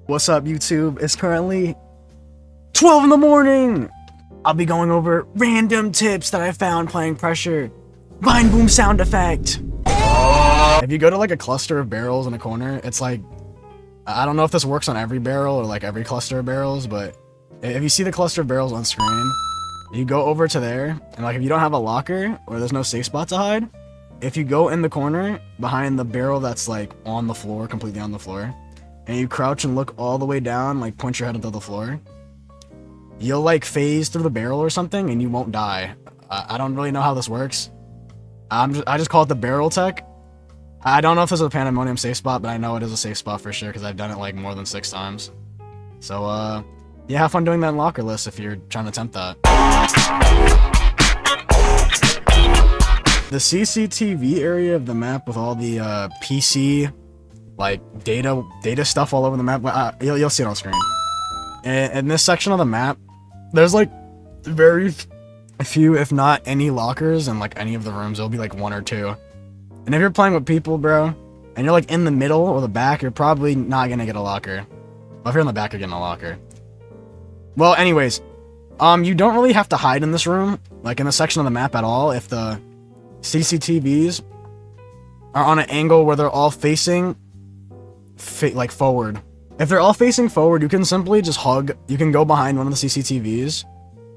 What's up, YouTube? It's currently 12 in the morning. I'll be going over random tips that I found playing Pressure. Vine boom sound effect. If you go to like a cluster of barrels in a corner, it's like, I don't know if this works on every barrel or like every cluster of barrels, but if you see the cluster of barrels on screen, you go over to there, and like if you don't have a locker or there's no safe spot to hide, if you go in the corner behind the barrel that's like on the floor, completely on the floor, and you crouch and look all the way down, like point your head into the floor, you'll like phase through the barrel or something and you won't die. I don't really know how this works. I just call it the barrel tech. I don't know if this is a Pandemonium safe spot, but I know it is a safe spot for sure because I've done it like more than 6 times. So yeah, have fun doing that in locker list if you're trying to attempt that. The CCTV area of the map with all the PC like data stuff all over the map. You'll see it on screen. In this section of the map, there's like very few, if not any, lockers in like any of the rooms. There'll be like 1 or 2. And if you're playing with people, bro, and you're like in the middle or the back, you're probably not gonna get a locker. But if you're in the back, you're getting a locker. Well, anyways, you don't really have to hide in this room, like in the section of the map at all, if the CCTVs are on an angle where they're all facing like forward. If they're all facing forward, you can simply just hug. You can go behind one of the CCTVs,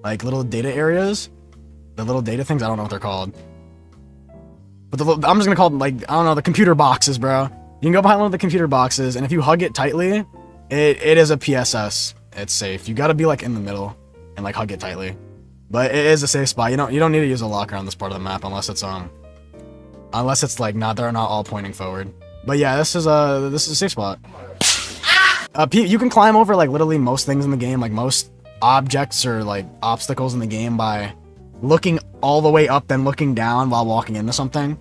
like little data areas, the little data things. I don't know what they're called, but I'm just gonna call them, like, I don't know, the computer boxes, bro. You can go behind one of the computer boxes, and if you hug it tightly, it is a PSS. It's safe. You gotta be like in the middle and like hug it tightly, but it is a safe spot. You don't need to use a locker on this part of the map unless it's like they're not all pointing forward. But yeah, this is a safe spot. You can climb over like literally most things in the game, like most objects or like obstacles in the game, by looking all the way up then looking down while walking into something.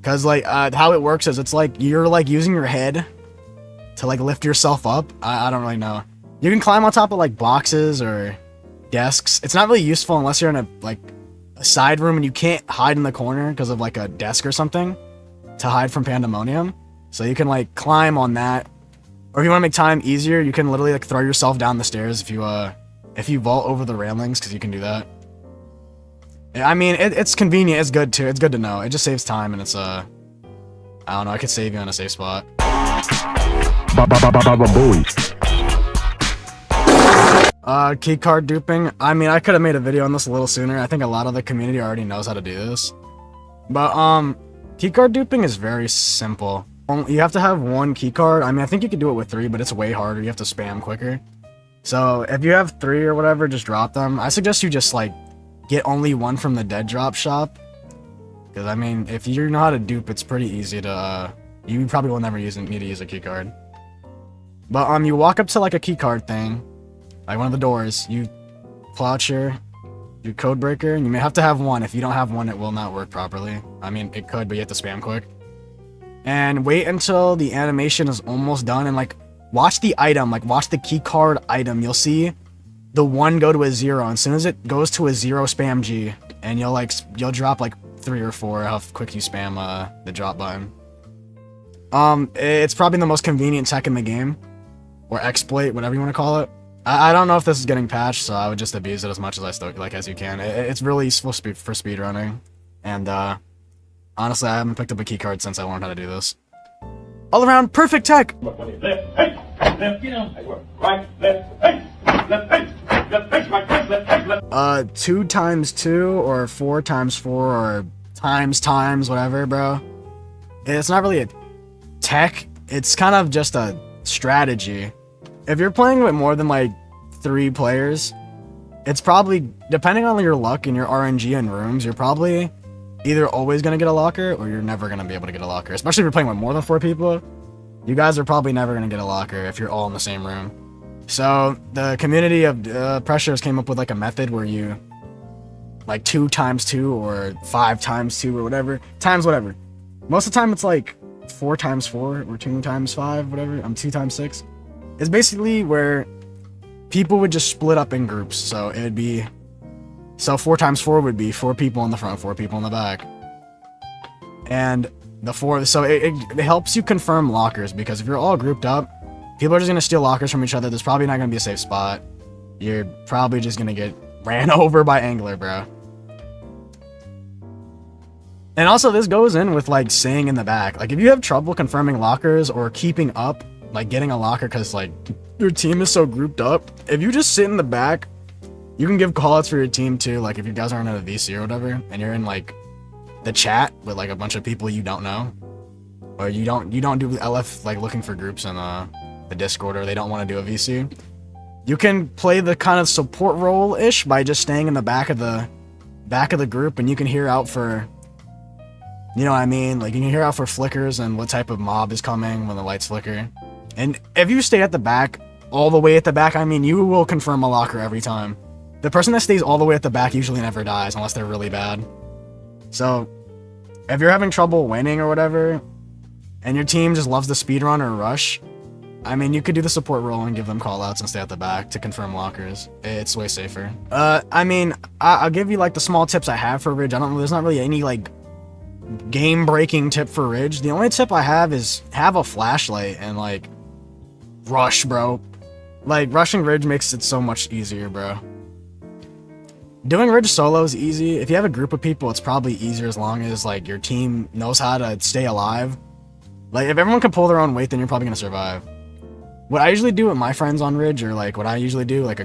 Cause like how it works is it's like you're like using your head to like lift yourself up. I don't really know. You can climb on top of like boxes or desks. It's not really useful unless you're in a side room and you can't hide in the corner because of like a desk or something to hide from Pandemonium. So you can like climb on that. Or if you want to make time easier, you can literally like throw yourself down the stairs if you vault over the railings, because you can do that. I mean, it's convenient. It's good too. It's good to know. It just saves time, and it's I don't know. I could save you on a safe spot. Keycard duping. I mean, I could have made a video on this a little sooner. I think a lot of the community already knows how to do this. But keycard duping is very simple. You have to have 1 keycard. I mean, I think you could do it with 3, but it's way harder. You have to spam quicker. So if you have 3 or whatever, just drop them. I suggest you just like get only 1 from the dead drop shop. Because I mean, if you know how to dupe, it's pretty easy to. You probably will never need to use a keycard. But you walk up to like a keycard thing, like one of the doors. You pull out your code breaker, and you may have to have 1. If you don't have 1, it will not work properly. I mean, it could, but you have to spam quick. And wait until the animation is almost done, and like watch the item, like watch the keycard item. You'll see the 1 go to a 0, and as soon as it goes to a 0, spam G, and you'll drop like 3 or 4 how quick you spam the drop button. It's probably the most convenient tech in the game, or exploit, whatever you want to call it. I don't know if this is getting patched, so I would just abuse it as much as you can. It's really useful for speedrunning, and honestly, I haven't picked up a keycard since I learned how to do this. All around perfect tech! Left, hey! Left, right, left, hey! Left, hey! Left, hey! Right, left, 2 times 2, or 4 times 4, or times, whatever, bro. It's not really a tech, it's kind of just a strategy. If you're playing with more than like 3 players, it's probably, depending on your luck and your RNG in rooms, you're probably either always gonna get a locker, or you're never gonna be able to get a locker. Especially if you're playing with more than 4 people, you guys are probably never gonna get a locker if you're all in the same room. So the community of Pressures came up with like a method where you like 2 times 2 or 5 times 2 or whatever times whatever. Most of the time it's like 4 times 4 or 2 times 5, whatever. 2 times 6. It's basically where people would just split up in groups. So it would be. So 4 times 4 would be 4 people in the front, 4 people in the back. And the 4, so it helps you confirm lockers, because if you're all grouped up, People are just gonna steal lockers from each other. There's probably not gonna be a safe spot. You're probably just gonna get ran over by Angler, bro. And also, this goes in with, like, staying in the back. Like, if you have trouble confirming lockers or keeping up, like, getting a locker because, like, your team is so grouped up, if you just sit in the back, you can give callouts for your team, too. Like, if you guys aren't in a VC or whatever, and you're in, like, the chat with, like, a bunch of people you don't know, or you don't do LF, like, looking for groups in the Discord, or they don't want to do a VC, you can play the kind of support role-ish by just staying in the back of the group, and you can hear out for... You know what I mean? Like, you can hear out for flickers and what type of mob is coming when the lights flicker. And if you stay at the back, all the way at the back, I mean, you will confirm a locker every time. The person that stays all the way at the back usually never dies, unless they're really bad. So, if you're having trouble winning or whatever, and your team just loves the speedrun or rush, I mean, you could do the support role and give them callouts and stay at the back to confirm lockers. It's way safer. I mean, I'll give you, like, the small tips I have for Ridge. There's not really any, like, game-breaking tip for Ridge. The only tip I have is have a flashlight and, like, rush, bro. Like, rushing Ridge makes it so much easier, bro. Doing Ridge solo is easy. If you have a group of people, it's probably easier as long as, like, your team knows how to stay alive. Like, if everyone can pull their own weight, then you're probably gonna survive. What I usually do with my friends on Ridge, or, like, what I usually do, like,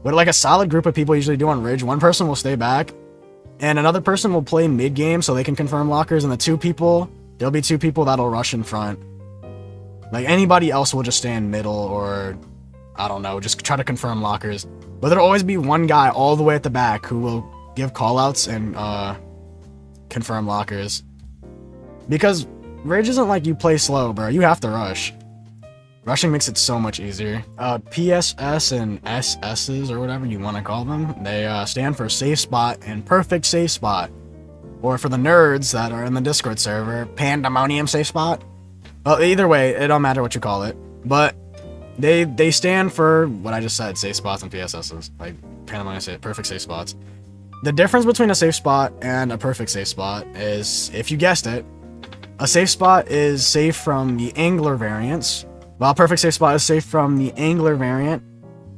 what, like, a solid group of people usually do on Ridge, one person will stay back, and another person will play mid-game so they can confirm lockers, and there'll be two people that'll rush in front. Like, anybody else will just stay in middle, or, I don't know, just try to confirm lockers. But there'll always be one guy all the way at the back who will give callouts and, confirm lockers. Because Ridge isn't like you play slow, bro. You have to rush. Rushing makes it so much easier. PSS and SSs, or whatever you want to call them, they stand for Safe Spot and Perfect Safe Spot. Or for the nerds that are in the Discord server, Pandemonium Safe Spot. Well, either way, it don't matter what you call it. But they stand for what I just said, Safe Spots and PSSs. Like, Pandemonium Perfect Safe Spots. The difference between a Safe Spot and a Perfect Safe Spot is, if you guessed it, a Safe Spot is safe from the Angler variants, while Perfect Safe Spot is safe from the Angler variant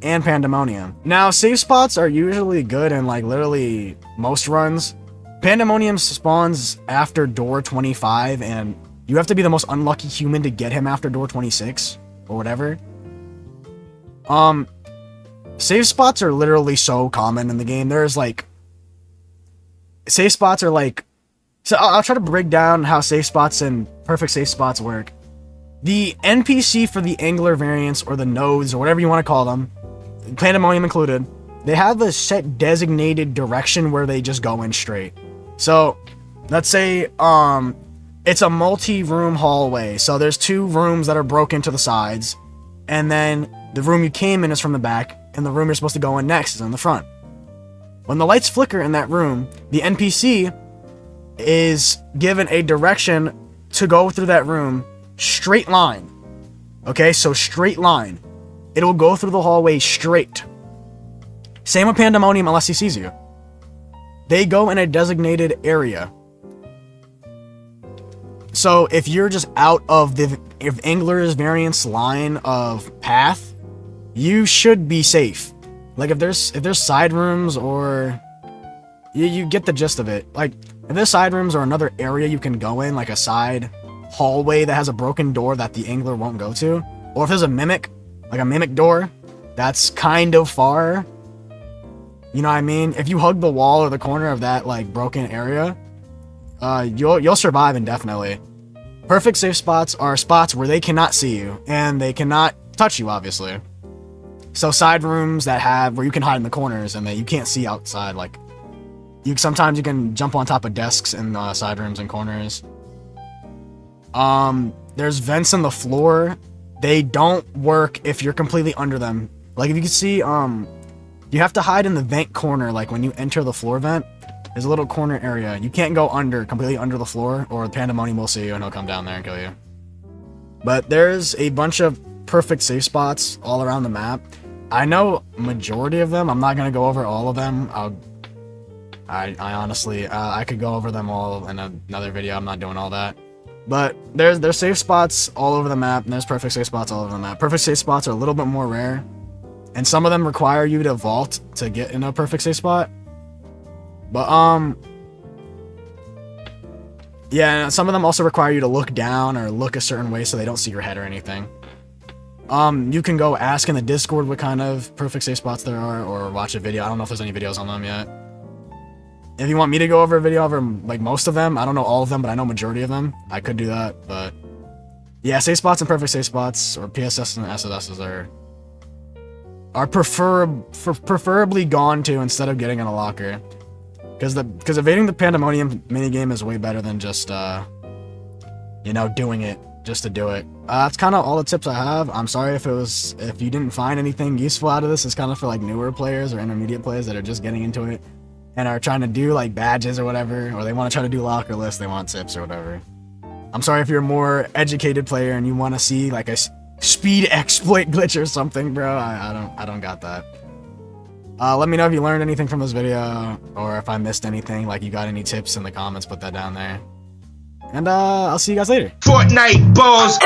and Pandemonium. Now, safe spots are usually good in, like, literally most runs. Pandemonium spawns after door 25, and you have to be the most unlucky human to get him after door 26, or whatever. Safe spots are literally so common in the game. There's, like... Safe spots are, like... So, I'll try to break down how safe spots and perfect safe spots work. The NPC for the Angler variants, or the nodes, or whatever you want to call them, Pandemonium included, they have a set designated direction where they just go in straight. So, let's say, it's a multi-room hallway. So there's two rooms that are broken to the sides, and then the room you came in is from the back, and the room you're supposed to go in next is in the front. When the lights flicker in that room, the NPC is given a direction to go through that room. Straight line. Okay, so straight line. It'll go through the hallway straight. Same with Pandemonium unless he sees you. They go in a designated area. So if you're just out of if Angler's variant's line of path, you should be safe. Like, if there's side rooms, or you get the gist of it. Like, if there's side rooms or another area you can go in, like a side hallway that has a broken door that the Angler won't go to, or if there's a mimic, like a mimic door that's kind of far, you know what I mean? If you hug the wall or the corner of that, like, broken area, you'll survive indefinitely. Perfect safe spots are spots where they cannot see you and they cannot touch you, obviously. So side rooms that have where you can hide in the corners and that you can't see outside, like, sometimes you can jump on top of desks in side rooms and corners. There's vents in the floor. They don't work if you're completely under them. Like, if you can see, you have to hide in the vent corner. Like, when you enter the floor vent, there's a little corner area. You can't go completely under the floor, or the Pandemonium will see you and he'll come down there and kill you. But there's a bunch of perfect safe spots all around the map. I know majority of them. I'm not gonna go over all of them. I honestly, I could go over them all in another video. I'm not doing all that. But there's safe spots all over the map, and there's perfect safe spots all over the map. Perfect safe spots are a little bit more rare, and some of them require you to vault to get in a perfect safe spot. But yeah, some of them also require you to look down or look a certain way so they don't see your head or anything. You can go ask in the Discord what kind of perfect safe spots there are, or watch a video. I don't know if there's any videos on them yet. If you want me to go over a video over like most of them, I don't know all of them, but I know majority of them. I could do that, but yeah, safe spots and perfect safe spots, or PSS and SSSs are preferably gone to instead of getting in a locker, because evading the Pandemonium minigame is way better than just you know, doing it just to do it. That's kind of all the tips I have. I'm sorry if you didn't find anything useful out of this. It's kind of for like newer players or intermediate players that are just getting into it and are trying to do like badges or whatever, or they want to try to do locker lists, they want tips or whatever. I'm sorry if you're a more educated player and you want to see like a speed exploit glitch or something, bro. I don't got that. Let me know if you learned anything from this video, or if I missed anything, like you got any tips in the comments, put that down there. And I'll see you guys later. Fortnite balls.